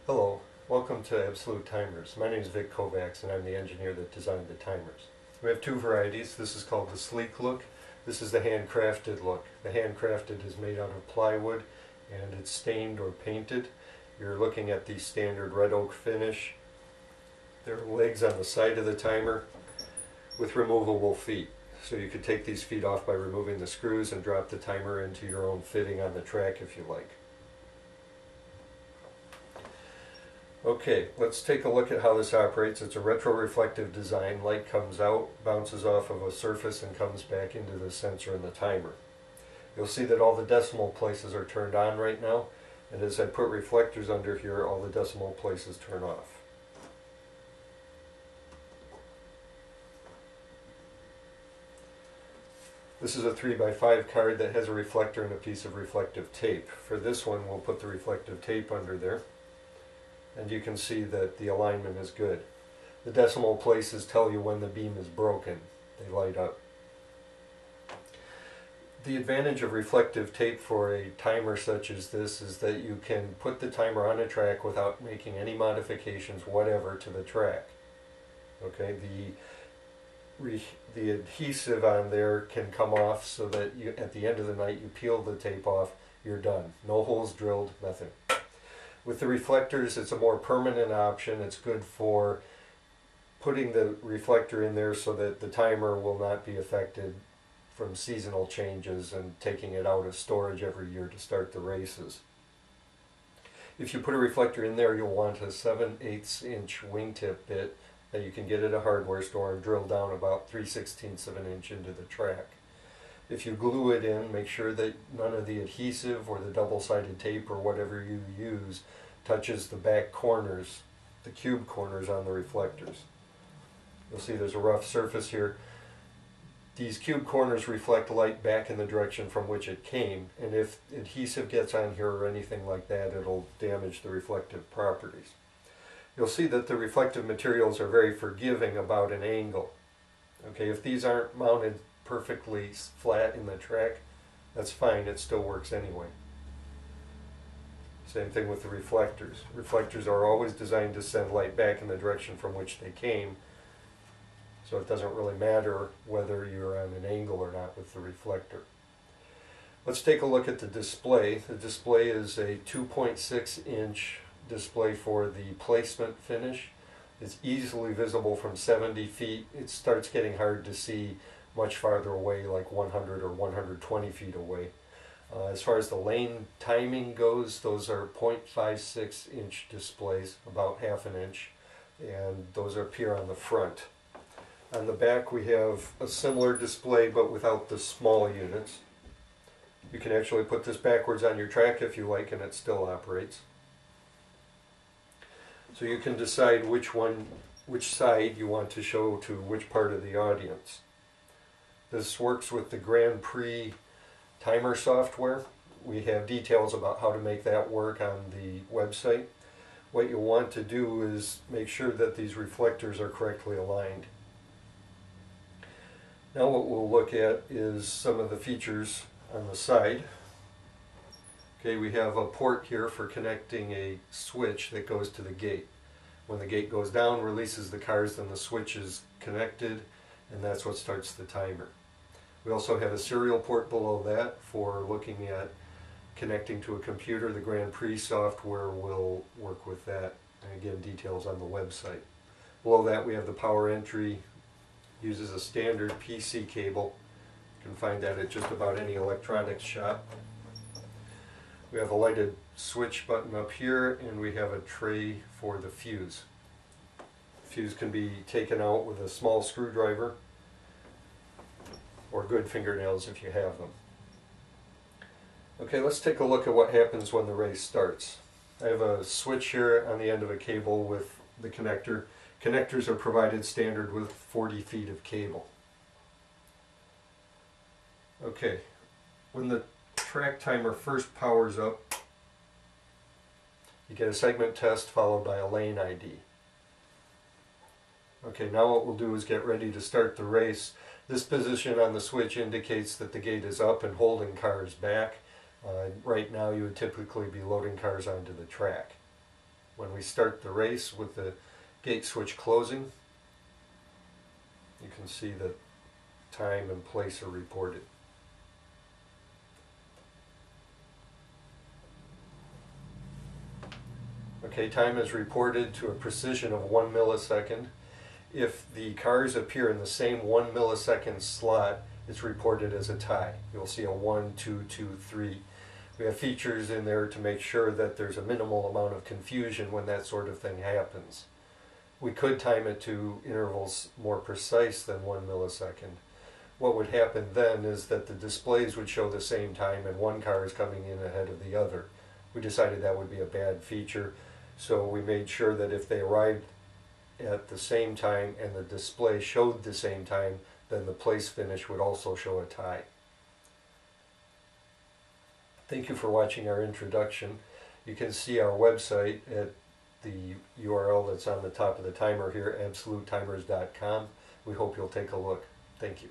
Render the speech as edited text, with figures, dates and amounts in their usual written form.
Hello, welcome to Absolute Timers. My name is Vic Kovacs and I'm the engineer that designed the timers. We have two varieties. This is called the sleek look. This is the handcrafted look. The handcrafted is made out of plywood and it's stained or painted. You're looking at the standard red oak finish. There are legs on the side of the timer with removable feet. So you could take these feet off by removing the screws and drop the timer into your own fitting on the track if you like. Okay, let's take a look at how this operates. It's a retroreflective design. Light comes out, bounces off of a surface, and comes back into the sensor and the timer. You'll see that all the decimal places are turned on right now, and as I put reflectors under here, all the decimal places turn off. This is a 3x5 card that has a reflector and a piece of reflective tape. For this one, we'll put the reflective tape under there. And you can see that the alignment is good. The decimal places tell you when the beam is broken. They light up. The advantage of reflective tape for a timer such as this is that you can put the timer on a track without making any modifications whatever to the track. Okay, the adhesive on there can come off so that you, at the end of the night, you peel the tape off, you're done. No holes drilled, nothing. With the reflectors, it's a more permanent option. It's good for putting the reflector in there so that the timer will not be affected from seasonal changes and taking it out of storage every year to start the races. If you put a reflector in there, you'll want a 7/8 inch wingtip bit that you can get at a hardware store and drill down about 3/16 of an inch into the track. If you glue it in, make sure that none of the adhesive or the double-sided tape or whatever you use touches the back corners, the cube corners on the reflectors. You'll see there's a rough surface here. These cube corners reflect light back in the direction from which it came, and if adhesive gets on here or anything like that, it'll damage the reflective properties. You'll see that the reflective materials are very forgiving about an angle. Okay, if these aren't mounted perfectly flat in the track, that's fine, it still works anyway. Same thing with the reflectors. Reflectors are always designed to send light back in the direction from which they came, so it doesn't really matter whether you're on an angle or not with the reflector. Let's take a look at the display. The display is a 2.6 inch display for the placement finish. It's easily visible from 70 feet. It starts getting hard to see much farther away, like 100 or 120 feet away. As far as the lane timing goes, those are 0.56 inch displays, about half an inch, and those appear on the front. On the back we have a similar display but without the small units. You can actually put this backwards on your track if you like and it still operates. So you can decide which side you want to show to which part of the audience. This works with the Grand Prix timer software. We have details about how to make that work on the website. What you'll want to do is make sure that these reflectors are correctly aligned. Now what we'll look at is some of the features on the side. Okay, we have a port here for connecting a switch that goes to the gate. When the gate goes down, releases the cars, then the switch is connected, and that's what starts the timer. We also have a serial port below that for looking at connecting to a computer. The Grand Prix software will work with that. And again, details on the website. Below that we have the power entry. Uses a standard PC cable. You can find that at just about any electronics shop. We have a lighted switch button up here, and we have a tray for the fuse. The fuse can be taken out with a small screwdriver or good fingernails if you have them. Okay, let's take a look at what happens when the race starts. I have a switch here on the end of a cable with the connector. Connectors are provided standard with 40 feet of cable. Okay, when the track timer first powers up, you get a segment test followed by a lane ID. Okay, now what we'll do is get ready to start the race. This position on the switch indicates that the gate is up and holding cars back. Right now you would typically be loading cars onto the track. When we start the race with the gate switch closing, you can see that time and place are reported. Okay, time is reported to a precision of 1 millisecond. If the cars appear in the same 1 millisecond slot, it's reported as a tie. You'll see a 1, 2, 2, 3. We have features in there to make sure that there's a minimal amount of confusion when that sort of thing happens. We could time it to intervals more precise than 1 millisecond. What would happen then is that the displays would show the same time and one car is coming in ahead of the other. We decided that would be a bad feature, so we made sure that if they arrived at the same time and the display showed the same time, then the place finish would also show a tie. Thank you for watching our introduction. You can see our website at the URL that's on the top of the timer here, absolutetimers.com. We hope you'll take a look. Thank you.